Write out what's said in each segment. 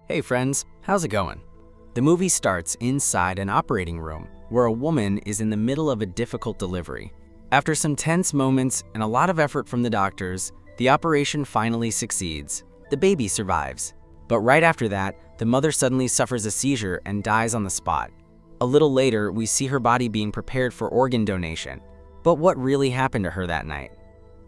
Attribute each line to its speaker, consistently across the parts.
Speaker 1: Hey friends, how's it going? The movie starts inside an operating room where a woman is in the middle of a difficult delivery. After some tense moments and a lot of effort from the doctors, the operation finally succeeds. The baby survives. But right after that, the mother suddenly suffers a seizure and dies on the spot. A little later, we see her body being prepared for organ donation. But what really happened to her that night?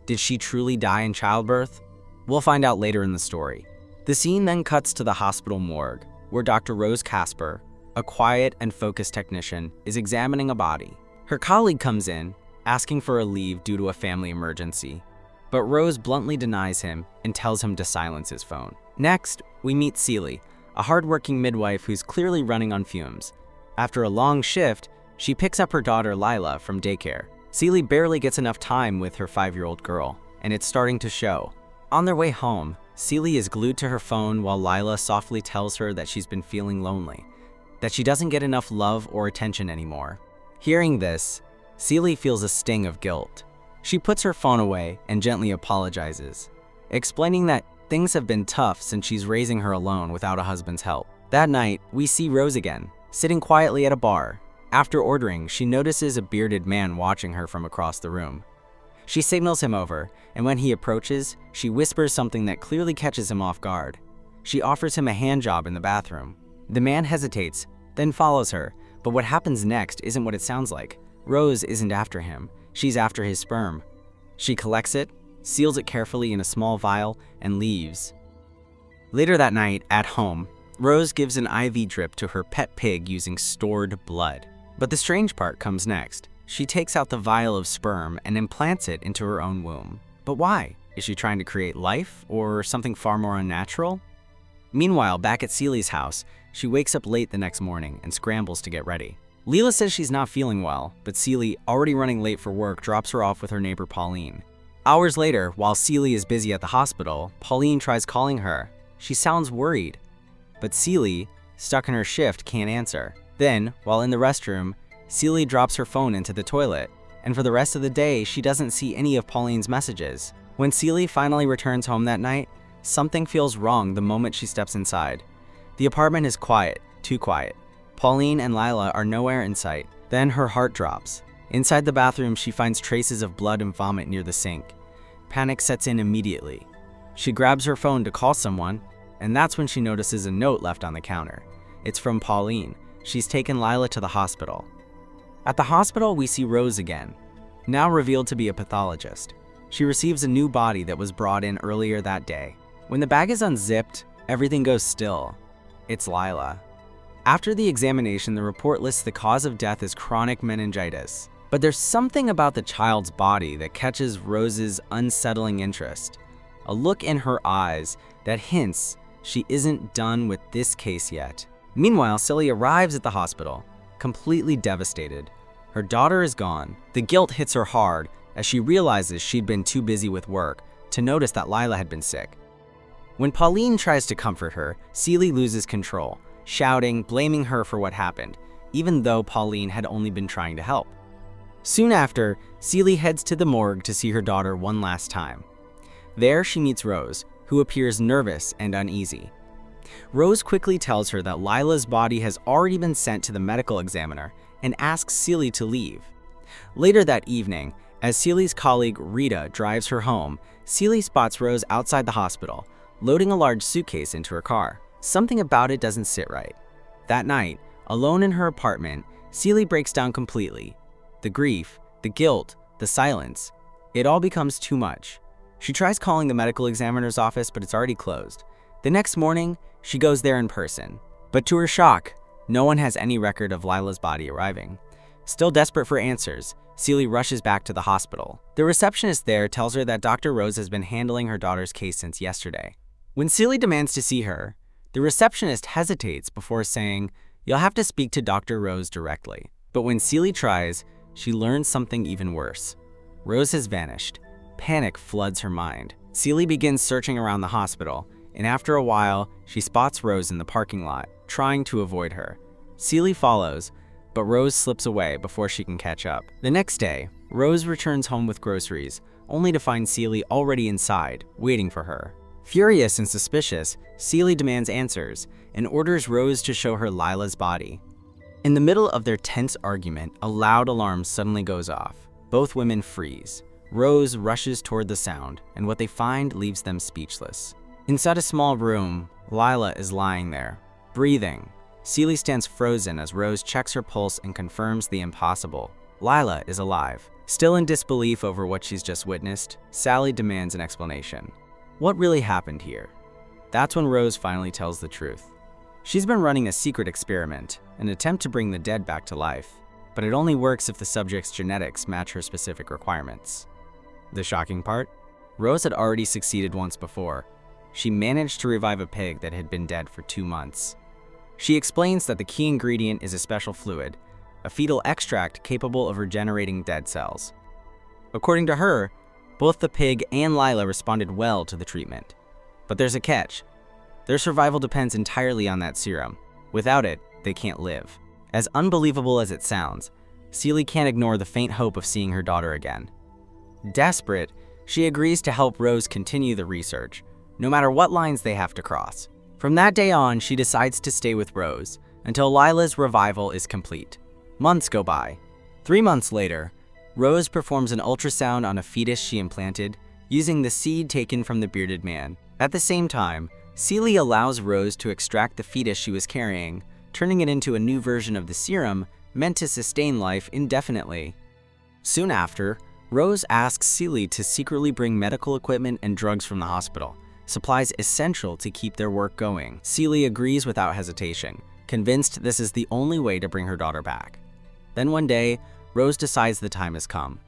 Speaker 1: Did she truly die in childbirth? We'll find out later in the story. The scene then cuts to the hospital morgue, where Dr. Rose Casper, a quiet and focused technician, is examining a body. Her colleague comes in, asking for a leave due to a family emergency, but Rose bluntly denies him and tells him to silence his phone. Next, we meet Celie, a hardworking midwife who's clearly running on fumes. After a long shift, she picks up her daughter Laya from daycare. Celie barely gets enough time with her 5-year-old girl, and it's starting to show. On their way home, Celie is glued to her phone while Laya softly tells her that she's been feeling lonely, that she doesn't get enough love or attention anymore. Hearing this, Celie feels a sting of guilt. She puts her phone away and gently apologizes, explaining that things have been tough since she's raising her alone without a husband's help. That night, we see Rose again, sitting quietly at a bar. After ordering, she notices a bearded man watching her from across the room. She signals him over, and when he approaches, she whispers something that clearly catches him off guard. She offers him a hand job in the bathroom. The man hesitates, then follows her, but what happens next isn't what it sounds like. Rose isn't after him, she's after his sperm. She collects it, seals it carefully in a small vial, and leaves. Later that night, at home, Rose gives an IV drip to her pet pig using stored blood. But the strange part comes next. She takes out the vial of sperm and implants it into her own womb. But why? Is she trying to create life or something far more unnatural? Meanwhile, back at Celie's house, she wakes up late the next morning and scrambles to get ready. Leela says she's not feeling well, but Celie, already running late for work, drops her off with her neighbor Pauline. Hours later, while Celie is busy at the hospital, Pauline tries calling her. She sounds worried, but Celie, stuck in her shift, can't answer. Then, while in the restroom, Celie drops her phone into the toilet, and for the rest of the day, she doesn't see any of Pauline's messages. When Celie finally returns home that night, something feels wrong the moment she steps inside. The apartment is quiet, too quiet. Pauline and Laya are nowhere in sight. Then her heart drops. Inside the bathroom, she finds traces of blood and vomit near the sink. Panic sets in immediately. She grabs her phone to call someone, and that's when she notices a note left on the counter. It's from Pauline. She's taken Laya to the hospital. At the hospital, we see Rose again, now revealed to be a pathologist. She receives a new body that was brought in earlier that day. When the bag is unzipped, everything goes still. It's Laya. After the examination, the report lists the cause of death as chronic meningitis. But there's something about the child's body that catches Rose's unsettling interest. A look in her eyes that hints she isn't done with this case yet. Meanwhile, Celie arrives at the hospital, completely devastated. Her daughter is gone. The guilt hits her hard as she realizes she'd been too busy with work to notice that Laya had been sick. When Pauline tries to comfort her, Celie loses control, shouting, blaming her for what happened, even though Pauline had only been trying to help. Soon after, Celie heads to the morgue to see her daughter one last time. There she meets Rose, who appears nervous and uneasy. Rose quickly tells her that Laya's body has already been sent to the medical examiner and asks Celie to leave. Later that evening, as Celie's colleague Rita drives her home, Celie spots Rose outside the hospital, loading a large suitcase into her car. Something about it doesn't sit right. That night, alone in her apartment, Celie breaks down completely. The grief, the guilt, the silence, it all becomes too much. She tries calling the medical examiner's office, but it's already closed. The next morning, she goes there in person. But to her shock, no one has any record of Laya's body arriving. Still desperate for answers, Celie rushes back to the hospital. The receptionist there tells her that Dr. Rose has been handling her daughter's case since yesterday. When Celie demands to see her, the receptionist hesitates before saying, "You'll have to speak to Dr. Rose directly." But when Celie tries, she learns something even worse. Rose has vanished. Panic floods her mind. Celie begins searching around the hospital, and after a while, she spots Rose in the parking lot, trying to avoid her. Celie follows, but Rose slips away before she can catch up. The next day, Rose returns home with groceries, only to find Celie already inside, waiting for her. Furious and suspicious, Celie demands answers and orders Rose to show her Lila's body. In the middle of their tense argument, a loud alarm suddenly goes off. Both women freeze. Rose rushes toward the sound, and what they find leaves them speechless. Inside a small room, Lila is lying there, breathing. Celie stands frozen as Rose checks her pulse and confirms the impossible. Lila is alive. Still in disbelief over what she's just witnessed, Sally demands an explanation. What really happened here? That's when Rose finally tells the truth. She's been running a secret experiment, an attempt to bring the dead back to life, but it only works if the subject's genetics match her specific requirements. The shocking part? Rose had already succeeded once before. She managed to revive a pig that had been dead for 2 months. She explains that the key ingredient is a special fluid, a fetal extract capable of regenerating dead cells. According to her, both the pig and Lila responded well to the treatment. But there's a catch. Their survival depends entirely on that serum. Without it, they can't live. As unbelievable as it sounds, Celie can't ignore the faint hope of seeing her daughter again. Desperate, she agrees to help Rose continue the research, no matter what lines they have to cross. From that day on, she decides to stay with Rose until Lila's revival is complete. Months go by. 3 months later, Rose performs an ultrasound on a fetus she implanted using the seed taken from the bearded man. At the same time, Celie allows Rose to extract the fetus she was carrying, turning it into a new version of the serum meant to sustain life indefinitely. Soon after, Rose asks Celie to secretly bring medical equipment and drugs from the hospital, supplies essential to keep their work going. Celie agrees without hesitation, convinced this is the only way to bring her daughter back. Then one day, Rose decides the time has come.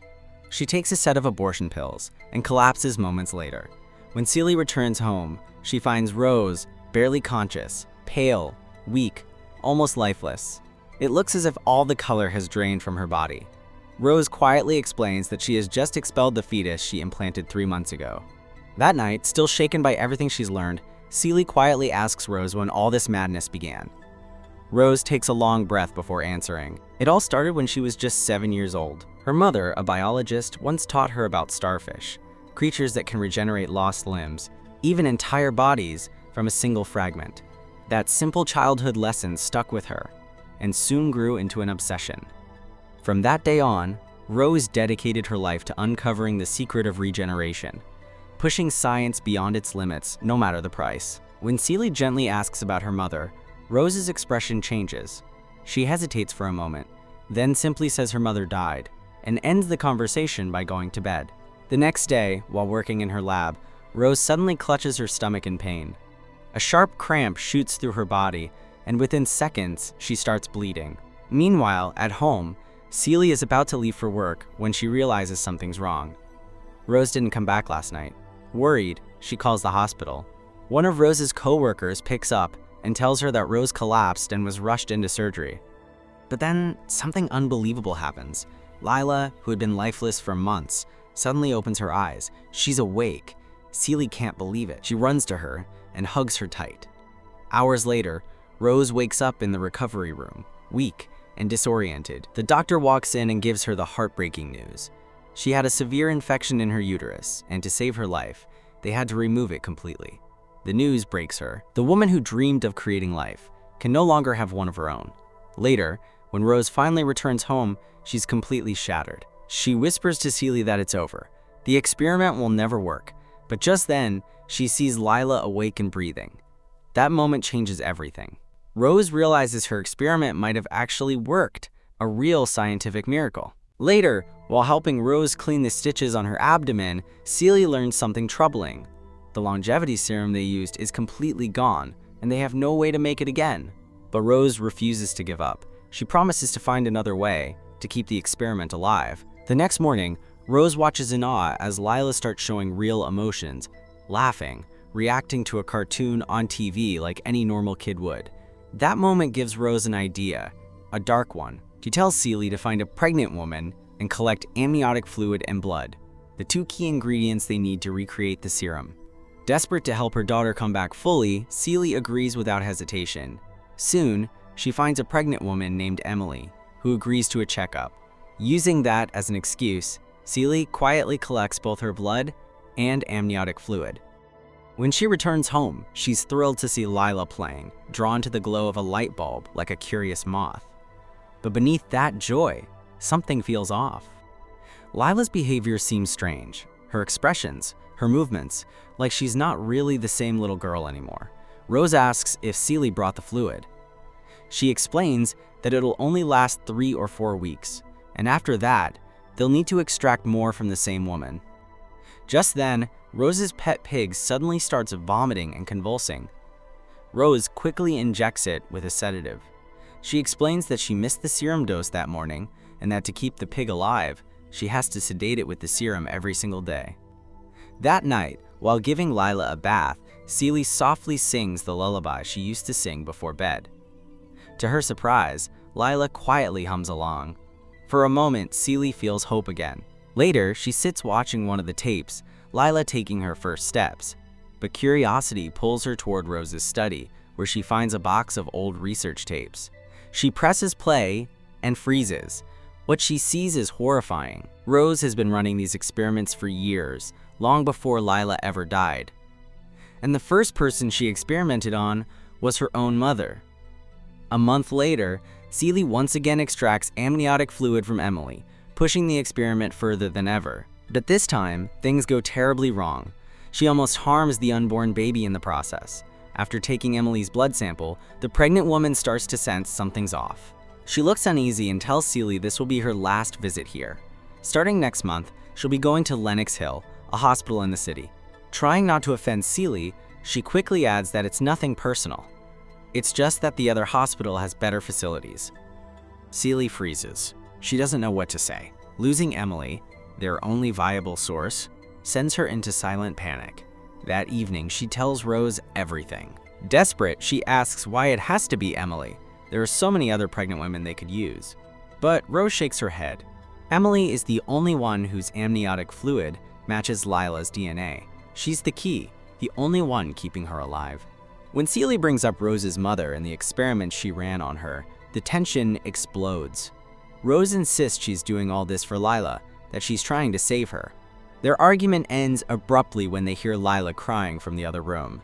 Speaker 1: She takes a set of abortion pills and collapses moments later. When Celie returns home, she finds Rose barely conscious, pale, weak, almost lifeless. It looks as if all the color has drained from her body. Rose quietly explains that she has just expelled the fetus she implanted 3 months ago. That night, still shaken by everything she's learned, Celie quietly asks Rose when all this madness began. Rose takes a long breath before answering. It all started when she was just 7 years old. Her mother, a biologist, once taught her about starfish, creatures that can regenerate lost limbs, even entire bodies, from a single fragment. That simple childhood lesson stuck with her and soon grew into an obsession. From that day on, Rose dedicated her life to uncovering the secret of regeneration, pushing science beyond its limits, no matter the price. When Celie gently asks about her mother, Rose's expression changes. She hesitates for a moment, then simply says her mother died, and ends the conversation by going to bed. The next day, while working in her lab, Rose suddenly clutches her stomach in pain. A sharp cramp shoots through her body, and within seconds, she starts bleeding. Meanwhile, at home, Celie is about to leave for work when she realizes something's wrong. Rose didn't come back last night. Worried, she calls the hospital. One of Rose's co-workers picks up and tells her that Rose collapsed and was rushed into surgery. But then, something unbelievable happens. Lila, who had been lifeless for months, suddenly opens her eyes. She's awake. Celie can't believe it. She runs to her and hugs her tight. Hours later, Rose wakes up in the recovery room, weak and disoriented. The doctor walks in and gives her the heartbreaking news. She had a severe infection in her uterus, and to save her life, they had to remove it completely. The news breaks her. The woman who dreamed of creating life can no longer have one of her own. Later, when Rose finally returns home, she's completely shattered. She whispers to Celie that it's over. The experiment will never work. But just then, she sees Lila awake and breathing. That moment changes everything. Rose realizes her experiment might have actually worked, a real scientific miracle. Later, while helping Rose clean the stitches on her abdomen, Celie learns something troubling. The longevity serum they used is completely gone, and they have no way to make it again. But Rose refuses to give up. She promises to find another way to keep the experiment alive. The next morning, Rose watches in awe as Lila starts showing real emotions, laughing, reacting to a cartoon on TV like any normal kid would. That moment gives Rose an idea, a dark one. She tells Celie to find a pregnant woman and collect amniotic fluid and blood, the 2 key ingredients they need to recreate the serum. Desperate to help her daughter come back fully, Celie agrees without hesitation. Soon, she finds a pregnant woman named Emily, who agrees to a checkup. Using that as an excuse, Celie quietly collects both her blood and amniotic fluid. When she returns home, she's thrilled to see Lila playing, drawn to the glow of a light bulb like a curious moth. But beneath that joy, something feels off. Lila's behavior seems strange. Her expressions, her movements, like she's not really the same little girl anymore. Rose asks if Celie brought the fluid. She explains that it'll only last 3 or 4 weeks, and after that, they'll need to extract more from the same woman. Just then, Rose's pet pig suddenly starts vomiting and convulsing. Rose quickly injects it with a sedative. She explains that she missed the serum dose that morning and that to keep the pig alive, she has to sedate it with the serum every single day. That night, while giving Lila a bath, Celie softly sings the lullaby she used to sing before bed. To her surprise, Lila quietly hums along. For a moment, Celie feels hope again. Later, she sits watching one of the tapes, Lila taking her first steps. But curiosity pulls her toward Rose's study, where she finds a box of old research tapes. She presses play and freezes. What she sees is horrifying. Rose has been running these experiments for years, long before Lila ever died. And the first person she experimented on was her own mother. A month later, Celie once again extracts amniotic fluid from Emily, pushing the experiment further than ever. But this time, things go terribly wrong. She almost harms the unborn baby in the process. After taking Emily's blood sample, the pregnant woman starts to sense something's off. She looks uneasy and tells Celie this will be her last visit here. Starting next month, she'll be going to Lenox Hill, a hospital in the city. Trying not to offend Celie, she quickly adds that it's nothing personal. It's just that the other hospital has better facilities. Celie freezes. She doesn't know what to say. Losing Emily, their only viable source, sends her into silent panic. That evening, she tells Rose everything. Desperate, she asks why it has to be Emily. There are so many other pregnant women they could use. But Rose shakes her head. Emily is the only one whose amniotic fluid matches Lila's DNA. She's the key, the only one keeping her alive. When Celie brings up Rose's mother and the experiment she ran on her, the tension explodes. Rose insists she's doing all this for Lila, that she's trying to save her. Their argument ends abruptly when they hear Lila crying from the other room.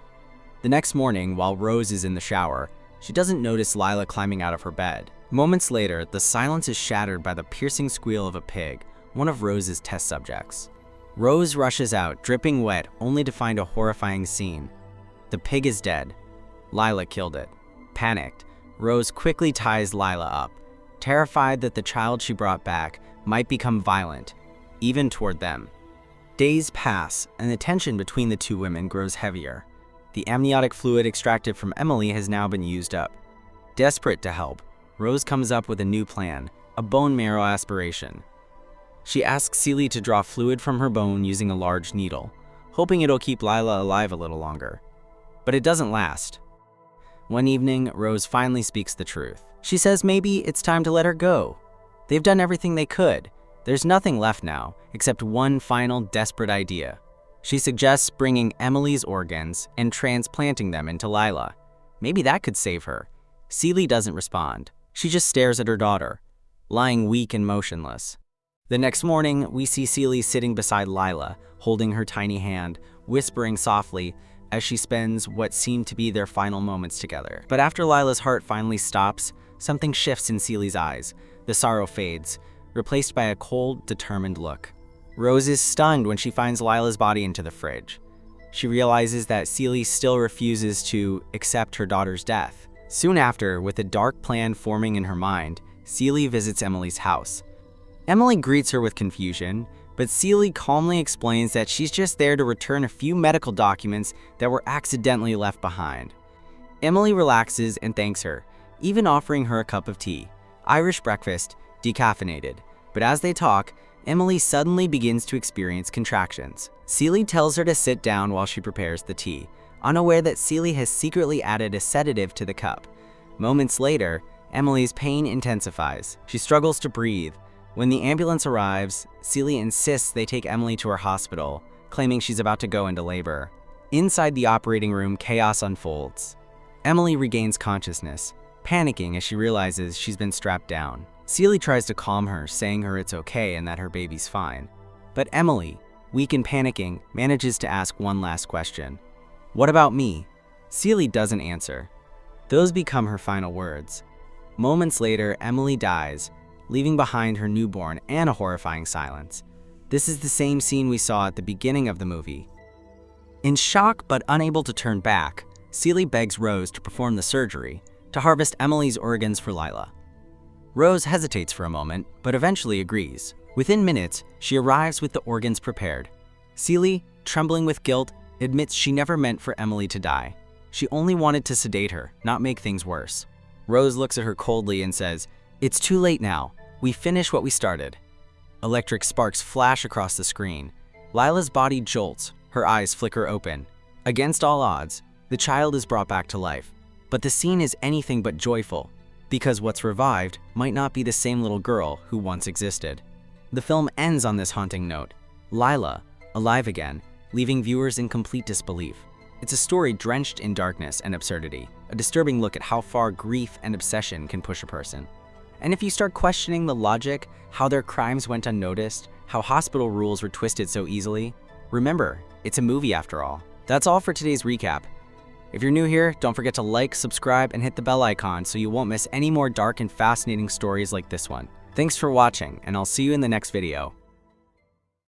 Speaker 1: The next morning, while Rose is in the shower, she doesn't notice Lila climbing out of her bed. Moments later, the silence is shattered by the piercing squeal of a pig, one of Rose's test subjects. Rose rushes out, dripping wet, only to find a horrifying scene. The pig is dead. Lila killed it. Panicked, Rose quickly ties Lila up, terrified that the child she brought back might become violent, even toward them. Days pass, and the tension between the two women grows heavier. The amniotic fluid extracted from Emily has now been used up. Desperate to help, Rose comes up with a new plan, a bone marrow aspiration. She asks Celie to draw fluid from her bone using a large needle, hoping it'll keep Lila alive a little longer. But it doesn't last. One evening, Rose finally speaks the truth. She says maybe it's time to let her go. They've done everything they could. There's nothing left now, except one final desperate idea. She suggests bringing Emily's organs and transplanting them into Lila. Maybe that could save her. Celie doesn't respond. She just stares at her daughter, lying weak and motionless. The next morning, we see Celie sitting beside Lila, holding her tiny hand, whispering softly as she spends what seem to be their final moments together. But after Lila's heart finally stops, something shifts in Celie's eyes. The sorrow fades, replaced by a cold, determined look. Rose is stunned when she finds Lila's body into the fridge. She realizes that Celie still refuses to accept her daughter's death. Soon after, with a dark plan forming in her mind, Celie visits Emily's house. Emily greets her with confusion, but Celie calmly explains that she's just there to return a few medical documents that were accidentally left behind. Emily relaxes and thanks her, even offering her a cup of tea. Irish breakfast, decaffeinated. But as they talk, Emily suddenly begins to experience contractions. Celie tells her to sit down while she prepares the tea, unaware that Celie has secretly added a sedative to the cup. Moments later, Emily's pain intensifies. She struggles to breathe. When the ambulance arrives, Celie insists they take Emily to her hospital, claiming she's about to go into labor. Inside the operating room, chaos unfolds. Emily regains consciousness, panicking as she realizes she's been strapped down. Celie tries to calm her, saying her it's okay and that her baby's fine. But Emily, weak and panicking, manages to ask one last question. "What about me?" Celie doesn't answer. Those become her final words. Moments later, Emily dies, leaving behind her newborn and a horrifying silence. This is the same scene we saw at the beginning of the movie. In shock but unable to turn back, Celie begs Rose to perform the surgery to harvest Emily's organs for Lila. Rose hesitates for a moment, but eventually agrees. Within minutes, she arrives with the organs prepared. Celie, trembling with guilt, admits she never meant for Emily to die. She only wanted to sedate her, not make things worse. Rose looks at her coldly and says, "It's too late now. We finish what we started." Electric sparks flash across the screen. Lila's body jolts, her eyes flicker open. Against all odds, the child is brought back to life. But the scene is anything but joyful, because what's revived might not be the same little girl who once existed. The film ends on this haunting note. Lila, alive again, leaving viewers in complete disbelief. It's a story drenched in darkness and absurdity, a disturbing look at how far grief and obsession can push a person. And if you start questioning the logic, how their crimes went unnoticed, how hospital rules were twisted so easily, remember, it's a movie after all. That's all for today's recap. If you're new here, don't forget to like, subscribe, and hit the bell icon so you won't miss any more dark and fascinating stories like this one. Thanks for watching, and I'll see you in the next video.